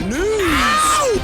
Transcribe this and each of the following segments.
News!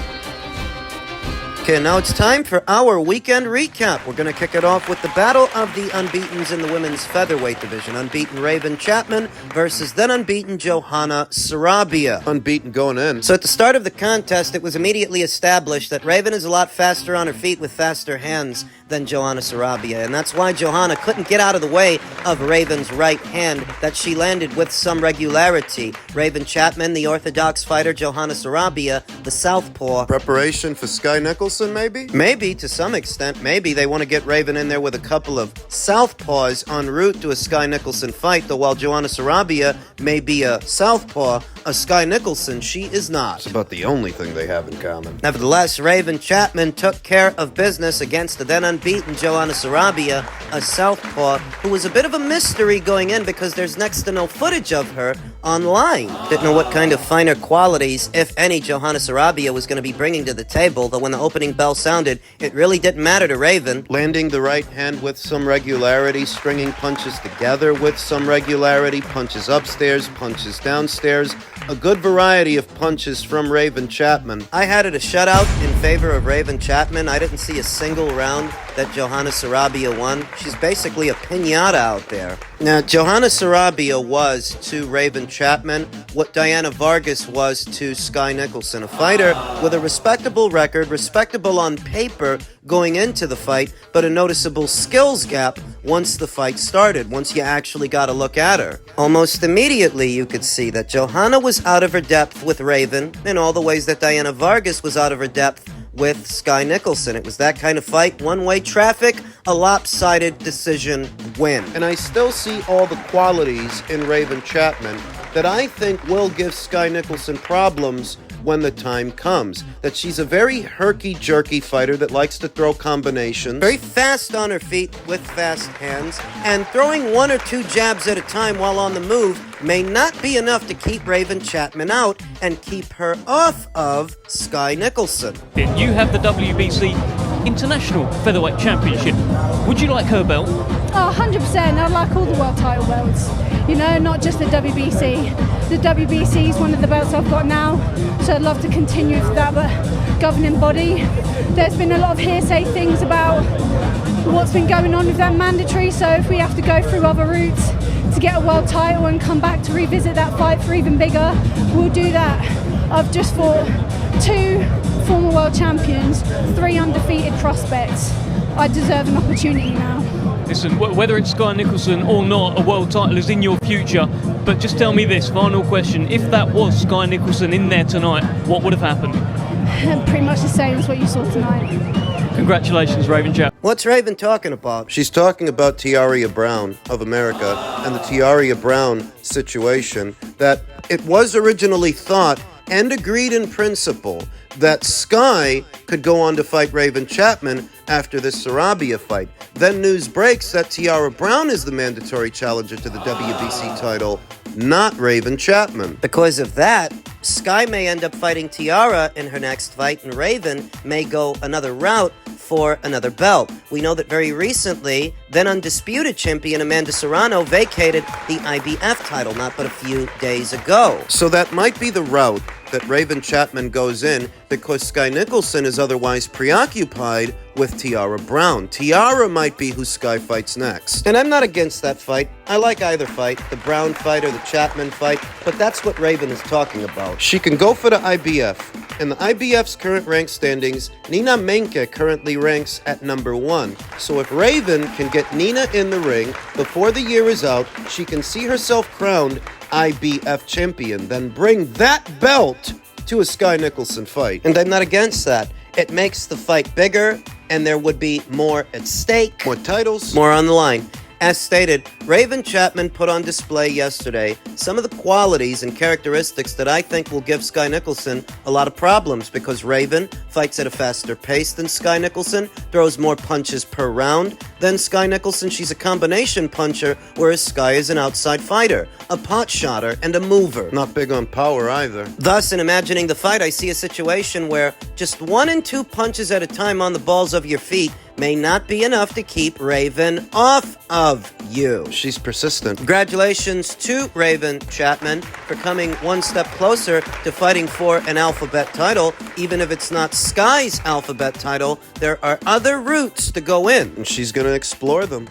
Okay, now it's time for our weekend recap. We're going to kick it off with the battle of the unbeatens in the women's featherweight division. Unbeaten Raven Chapman versus then unbeaten Johanna Sarabia. Unbeaten going in. So at the start of the contest, it was immediately established that Raven is a lot faster on her feet with faster hands than Johanna Sarabia, and that's why Johanna couldn't get out of the way of Raven's right hand that she landed with some regularity. Raven Chapman, the orthodox fighter, Johanna Sarabia, the southpaw. Preparation for Sky Nicholson, maybe? Maybe, to some extent. Maybe they want to get Raven in there with a couple of southpaws en route to a Sky Nicholson fight, though while Johanna Sarabia may be a southpaw, a Sky Nicholson, she is not. It's about the only thing they have in common. Nevertheless, Raven Chapman took care of business against the then unbeaten Johanna Sarabia, a southpaw, who was a bit of a mystery going in because there's next to no footage of her online. Didn't know what kind of finer qualities, if any, Johanna Sarabia was going to be bringing to the table, though when the opening bell sounded, it really didn't matter to Raven. Landing the right hand with some regularity, stringing punches together with some regularity, punches upstairs, punches downstairs, a good variety of punches from Raven Chapman. I had it a shutout in favor of Raven Chapman. I didn't see a single round that Johanna Sarabia won. She's basically a piñata out there. Now, Johanna Sarabia was to Raven Chapman what Diana Vargas was to Sky Nicholson, a fighter with a respectable record, respectable on paper going into the fight, but a noticeable skills gap once the fight started, once you actually got a look at her. Almost immediately you could see that Johanna was out of her depth with Raven in all the ways that Diana Vargas was out of her depth with Sky Nicholson. It was that kind of fight, one-way traffic, a lopsided decision win. And I still see all the qualities in Raven Chapman that I think will give Sky Nicholson problems when the time comes. That she's a very herky-jerky fighter that likes to throw combinations. Very fast on her feet with fast hands, and throwing one or two jabs at a time while on the move may not be enough to keep Raven Chapman out and keep her off of Sky Nicholson. You have the WBC International Featherweight Championship. Would you like her belt? Oh, 100%. I'd like all the world title belts. You know, not just the WBC. The WBC is one of the belts I've got now, so I'd love to continue for that, but governing body, there's been a lot of hearsay things about what's been going on with that mandatory, so if we have to go through other routes to get a world title and come back to revisit that fight for even bigger, we'll do that. I've just fought 2 former world champions, 3 undefeated prospects. I deserve an opportunity now. Listen, whether it's Sky Nicholson or not, a world title is in your future. But just tell me this, final question. If that was Sky Nicholson in there tonight, what would have happened? Pretty much the same as what you saw tonight. Congratulations, Raven Chapman. What's Raven talking about? She's talking about Tiaria Brown of America and the Tiaria Brown situation, that it was originally thought and agreed in principle that Sky could go on to fight Raven Chapman after this Sarabia fight. Then news breaks that Tiara Brown is the mandatory challenger to the WBC title, not Raven Chapman. Because of that, Sky may end up fighting Tiara in her next fight, and Raven may go another route for another belt. We know that very recently, then undisputed champion Amanda Serrano vacated the IBF title not but a few days ago. So that might be the route that Raven Chapman goes in, because Sky Nicholson is otherwise preoccupied with Tiara Brown. Tiara might be who Sky fights next. And I'm not against that fight. I like either fight, the Brown fight or the Chapman fight, but that's what Raven is talking about. She can go for the IBF. In the IBF's current rank standings, Nina Menke currently ranks at number 1. So if Raven can get Nina in the ring before the year is out, she can see herself crowned IBF champion, then bring that belt to a Sky Nicholson fight. And I'm not against that. It makes the fight bigger, and there would be more at stake. More titles. More on the line. As stated, Raven Chapman put on display yesterday some of the qualities and characteristics that I think will give Sky Nicholson a lot of problems, because Raven fights at a faster pace than Sky Nicholson, throws more punches per round Then Sky Nicholson, she's a combination puncher, whereas Sky is an outside fighter, a pot shotter, and a mover. Not big on power either. Thus, in imagining the fight, I see a situation where just 1 and 2 punches at a time on the balls of your feet may not be enough to keep Raven off of you. She's persistent. Congratulations to Raven Chapman for coming one step closer to fighting for an Alphabet title. Even if it's not Sky's Alphabet title, there are other routes to go in. And she's going to explore them.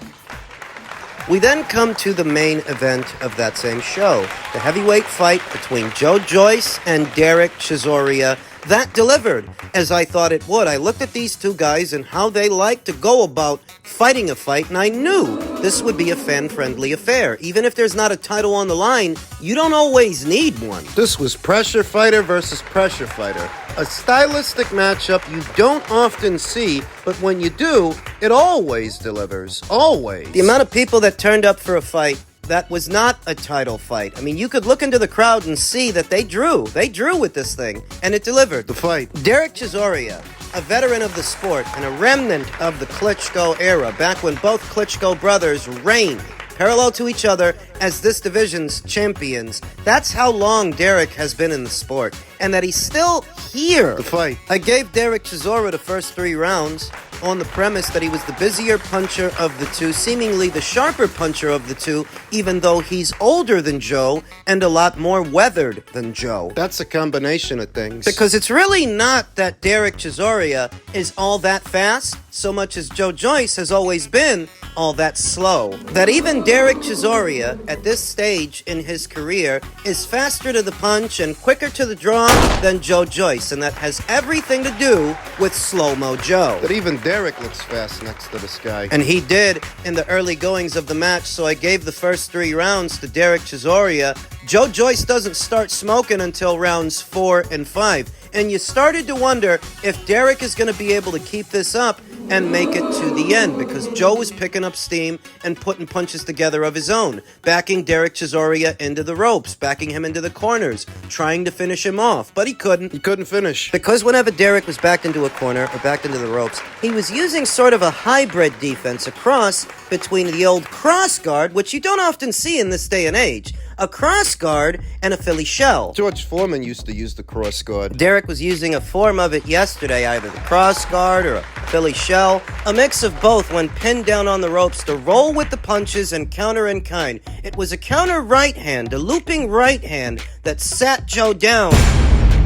We then come to the main event of that same show, the heavyweight fight between Joyce and Derek Chisora. That delivered, as I thought it would. I looked at these two guys and how they like to go about fighting a fight, and I knew this would be a fan-friendly affair. Even if there's not a title on the line, you don't always need one. This was pressure fighter versus pressure fighter. A stylistic matchup you don't often see, but when you do, it always delivers. Always. The amount of people that turned up for a fight that was not a title fight. I mean, you could look into the crowd and see that they drew. They drew with this thing, and it delivered. The fight. Derek Chisora, a veteran of the sport and a remnant of the Klitschko era, back when both Klitschko brothers reigned parallel to each other as this division's champions. That's how long Derek has been in the sport, and that he's still here. The fight. I gave Derek Chisora the first 3 rounds on the premise that he was the busier puncher of the two, seemingly the sharper puncher of the two, even though he's older than Joe and a lot more weathered than Joe. That's a combination of things. Because it's really not that Derek Chisora is all that fast, so much as Joyce has always been all that slow. That even Derek Chisora, at this stage in his career, is faster to the punch and quicker to the draw than Joyce, and that has everything to do with Slow-Mo Joe. But even Derek looks fast next to this guy. And he did in the early goings of the match, so I gave the first 3 rounds to Derek Chisora. Joyce doesn't start smoking until rounds 4 and 5. And you started to wonder if Derek is going to be able to keep this up and make it to the end, because Joe was picking up steam and putting punches together of his own, backing Derek Chisora into the ropes, backing him into the corners, trying to finish him off, but he couldn't. He couldn't finish. Because whenever Derek was backed into a corner or backed into the ropes, he was using sort of a hybrid defense, a cross between the old cross guard, which you don't often see in this day and age, a cross guard and a Philly shell. George Foreman used to use the cross guard. Derek was using a form of it yesterday, either the cross guard or a Philly shell, a mix of both when pinned down on the ropes to roll with the punches and counter in kind. It was a counter right hand, a looping right hand that sat Joe down.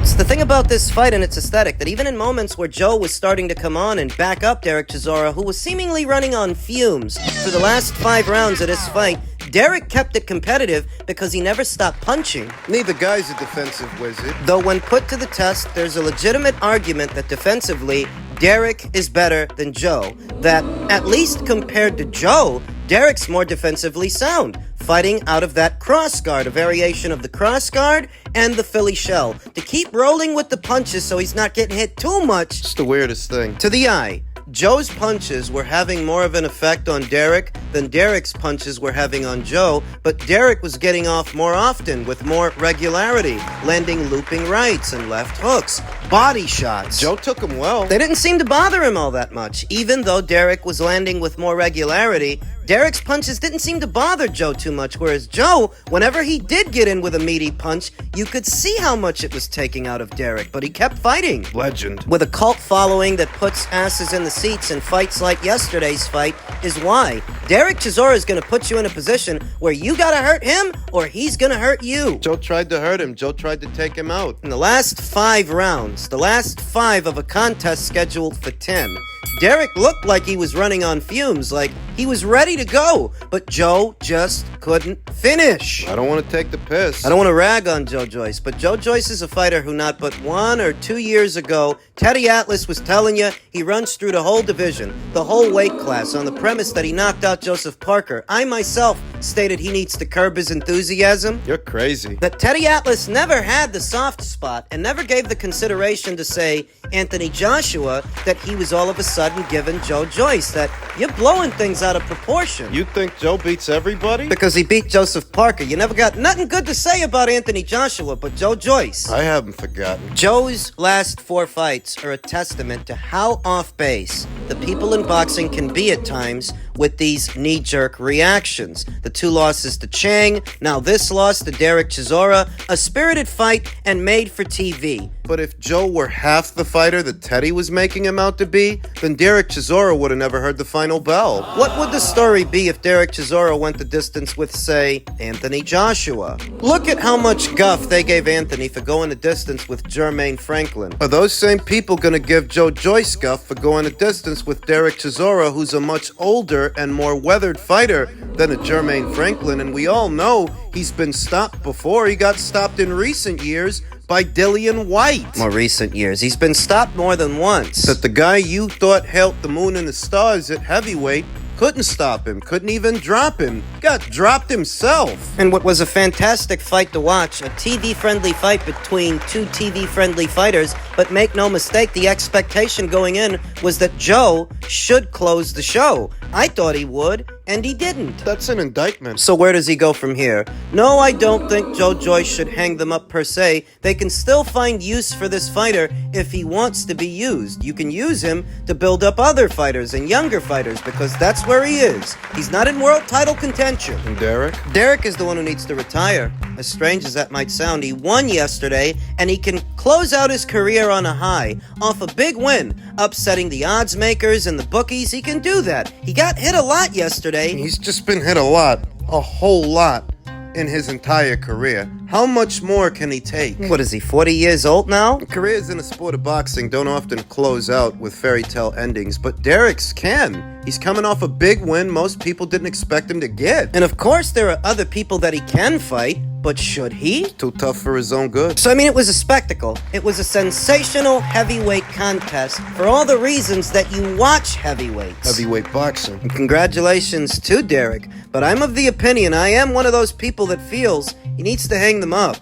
It's the thing about this fight and its aesthetic that even in moments where Joe was starting to come on and back up Derek Chisora, who was seemingly running on fumes for the last 5 rounds of this fight, Derek kept it competitive because he never stopped punching. Neither guy's a defensive wizard. Though when put to the test, there's a legitimate argument that defensively, Derek is better than Joe. That, at least compared to Joe, Derek's more defensively sound, fighting out of that cross guard, a variation of the cross guard and the Philly shell, to keep rolling with the punches so he's not getting hit too much. It's the weirdest thing. To the eye, Joe's punches were having more of an effect on Derek than Derek's punches were having on Joe, but Derek was getting off more often with more regularity, landing looping rights and left hooks, body shots. Joe took him well. They didn't seem to bother him all that much. Even though Derek was landing with more regularity, Derek's punches didn't seem to bother Joe too much, whereas Joe, whenever he did get in with a meaty punch, you could see how much it was taking out of Derek, but he kept fighting. Legend. With a cult following that puts asses in the seats in fights like yesterday's fight is why. Derek Chisora is going to put you in a position where you got to hurt him or he's going to hurt you. Joe tried to hurt him. Joe tried to take him out. In the last 5 rounds, the last 5 of a contest scheduled for 10, Derek looked like he was running on fumes, like he was ready to go, but Joe just couldn't finish. I don't want to take the piss. I don't want to rag on Joyce, but Joyce is a fighter who not but 1 or 2 years ago, Teddy Atlas was telling you he runs through the whole division, the whole weight class, on the premise that he knocked out Joseph Parker. I myself stated he needs to curb his enthusiasm. You're crazy. That Teddy Atlas never had the soft spot and never gave the consideration to say Anthony Joshua that he was all of a sudden giving Joyce, that you're blowing things out of proportion. You think Joe beats everybody? Because he beat Joseph Parker. You never got nothing good to say about Anthony Joshua, but Joyce. I haven't forgotten. Joe's last 4 fights are a testament to how off base the people in boxing can be at times with these knee-jerk reactions. The 2 losses to Chang, now this loss to Derek Chisora, a spirited fight and made for TV. But if Joe were half the fighter that Teddy was making him out to be, then Derek Chisora would have never heard the final bell. What would the story be if Derek Chisora went the distance with, say, Anthony Joshua? Look at how much guff they gave Anthony for going the distance with Jermaine Franklin. Are those same people going to give Joyce guff for going a distance with Derek Chisora, who's a much older and more weathered fighter than a Jermaine Franklin? And we all know he's been stopped before. He got stopped in recent years by Dillian White. More recent years. He's been stopped more than once. That the guy you thought held the moon and the stars at heavyweight couldn't stop him, couldn't even drop him. Got dropped himself. And what was a fantastic fight to watch, a TV-friendly fight between 2 TV-friendly fighters, but make no mistake, the expectation going in was that Joe should close the show. I thought he would, and he didn't. That's an indictment. So where does he go from here? No, I don't think Joyce should hang them up per se. They can still find use for this fighter if he wants to be used. You can use him to build up other fighters and younger fighters because that's where he is. He's not in world title contention. And Derek? Derek is the one who needs to retire. As strange as that might sound, he won yesterday, and he can close out his career on a high, off a big win, upsetting the odds makers and the bookies. He can do that. He got hit a lot yesterday. He's just been hit a whole lot, in his entire career. How much more can he take? What is he, 40 years old now? Careers in the sport of boxing don't often close out with fairy tale endings, but Derek's can. He's coming off a big win most people didn't expect him to get. And of course there are other people that he can fight, but should he? Too tough for his own good. So, I mean, it was a spectacle. It was a sensational heavyweight contest for all the reasons that you watch heavyweights. Heavyweight boxing. And congratulations to Derek, but I'm of the opinion, I am one of those people that feels he needs to hang them up.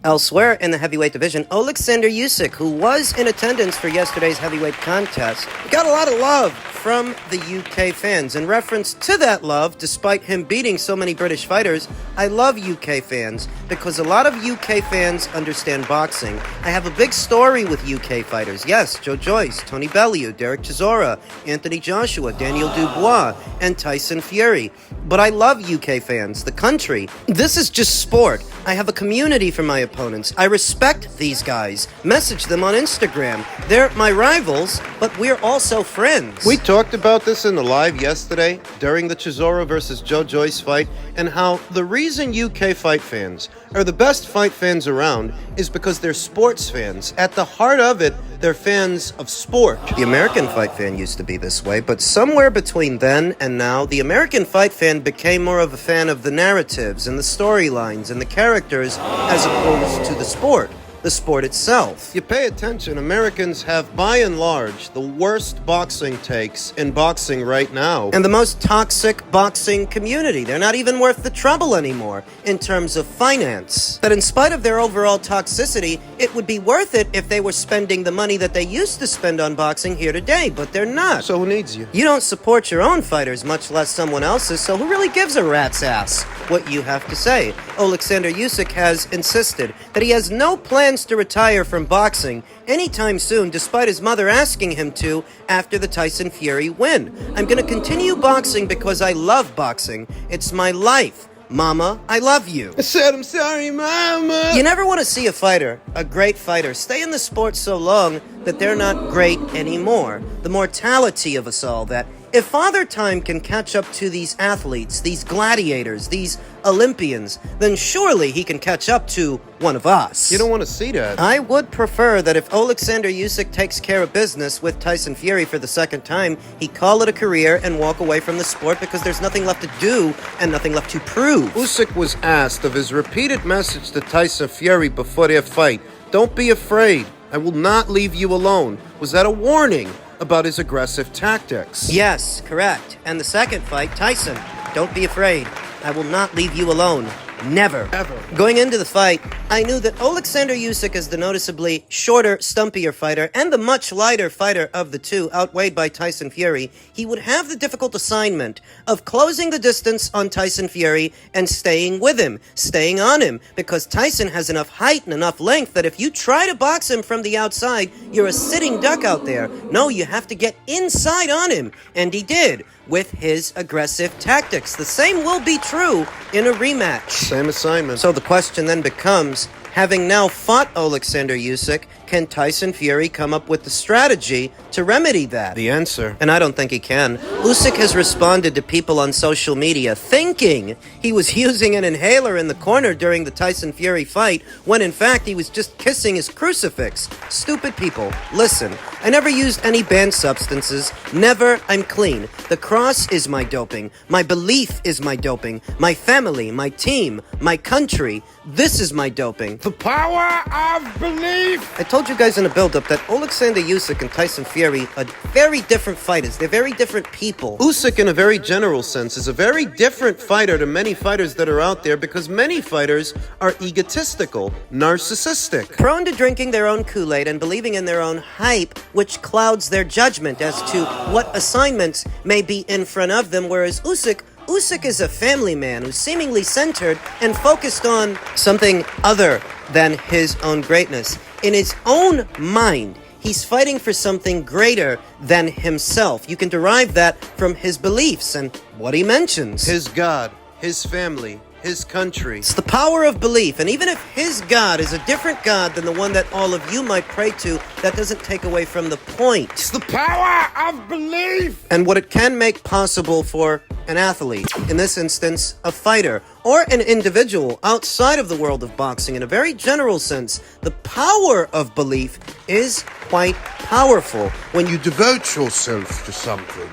Elsewhere in the heavyweight division, Alexander Usyk, who was in attendance for yesterday's heavyweight contest, got a lot of love from the UK fans. In reference to that love, despite him beating so many British fighters, I love UK fans because a lot of UK fans understand boxing. I have a big story with UK fighters. Yes, Joyce, Tony Bellew, Derek Chisora, Anthony Joshua, Daniel Dubois, and Tyson Fury. But I love UK fans, the country. This is just sport. I have a community for my opponents. I respect these guys. Message them on Instagram. They're my rivals, but we're also friends. We talked about this in the live yesterday during the Chisora versus Joyce fight, and how the reason UK fight fans are the best fight fans around is because they're sports fans. At the heart of it, they're fans of sport. The American fight fan used to be this way, but somewhere between then and now, the American fight fan became more of a fan of the narratives and the storylines and the characters as opposed to the sport itself. You pay attention, Americans have, by and large, the worst boxing takes in boxing right now. And the most toxic boxing community. They're not even worth the trouble anymore in terms of finance. That in spite of their overall toxicity, it would be worth it if they were spending the money that they used to spend on boxing here today, but they're not. So who needs you? You don't support your own fighters, much less someone else's, so who really gives a rat's ass what you have to say? Alexander Usyk has insisted that he has no plans to retire from boxing anytime soon, despite his mother asking him to after the Tyson Fury win. I'm going to continue boxing because I love boxing. It's my life. Mama, I love you. I said I'm sorry, Mama. You never want to see a fighter, a great fighter, stay in the sport so long that they're not great anymore. The mortality of us all, that if Father Time can catch up to these athletes, these gladiators, these Olympians, then surely he can catch up to one of us. You don't want to see that. I would prefer that if Alexander Usyk takes care of business with Tyson Fury for the second time, he call it a career and walk away from the sport because there's nothing left to do and nothing left to prove. Usyk was asked of his repeated message to Tyson Fury before their fight, "Don't be afraid. I will not leave you alone." Was that a warning about his aggressive tactics? Yes, correct. And the second fight, Tyson, don't be afraid. I will not leave you alone. Never. Ever. Going into the fight, I knew that Alexander Usyk is the noticeably shorter, stumpier fighter and the much lighter fighter of the two, outweighed by Tyson Fury. He would have the difficult assignment of closing the distance on Tyson Fury and staying with him, staying on him, because Tyson has enough height and enough length that if you try to box him from the outside, you're a sitting duck out there. No, you have to get inside on him, and he did, with his aggressive tactics. The same will be true in a rematch. Same assignment. So the question then becomes, having now fought Alexander Usyk, can Tyson Fury come up with the strategy to remedy that? The answer. And I don't think he can. Usyk has responded to people on social media thinking he was using an inhaler in the corner during the Tyson Fury fight, when in fact he was just kissing his crucifix. Stupid people. Listen, I never used any banned substances. Never. I'm clean. The cross is my doping. My belief is my doping. My family, my team, my country. This is my doping. The power of belief! I told you guys in the build-up that Alexander Usyk and Tyson Fury are very different fighters. They're very different people. Usyk, in a very general sense, is a very different fighter to many fighters that are out there, because many fighters are egotistical, narcissistic. Prone to drinking their own Kool-Aid and believing in their own hype, which clouds their judgment as to what assignments may be in front of them, whereas Usyk is a family man who's seemingly centered and focused on something other than his own greatness. In his own mind, he's fighting for something greater than himself. You can derive that from his beliefs and what he mentions. His God, his family, his country. It's the power of belief, and even if his God is a different God than the one that all of you might pray to, that doesn't take away from the point. It's the power of belief! And what it can make possible for an athlete, in this instance, a fighter, or an individual outside of the world of boxing in a very general sense, the power of belief is quite powerful. When you devote yourself to something,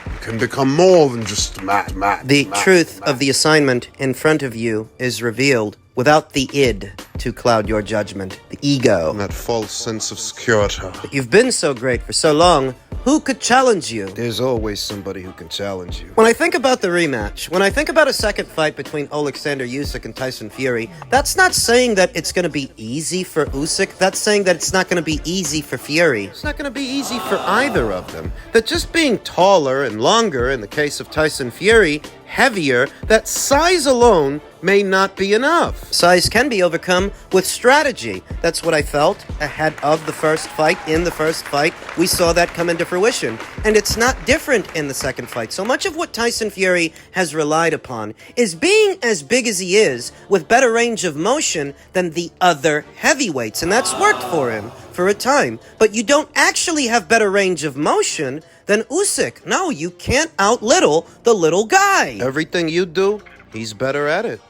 you can become more than just The truth of the assignment in front of you is revealed without the id to cloud your judgment, the ego. that false sense of security. You've been so great for so long, who could challenge you? There's always somebody who can challenge you. When I think about the rematch, when I think about a second fight between Alexander Usyk and Tyson Fury, that's not saying that it's going to be easy for Usyk. That's saying that it's not going to be easy for Fury. It's not going to be easy for either of them. That just being taller and longer, in the case of Tyson Fury, heavier, that size alone may not be enough. Size can be overcome with strategy. That's what I felt ahead of the first fight. In the first fight, we saw that come into fruition. And it's not different in the second fight. So much of what Tyson Fury has relied upon is being as big as he is, with better range of motion than the other heavyweights. And that's worked for him for a time. But you don't actually have better range of motion than Usyk. No, you can't outlittle the little guy. Everything you do, he's better at it.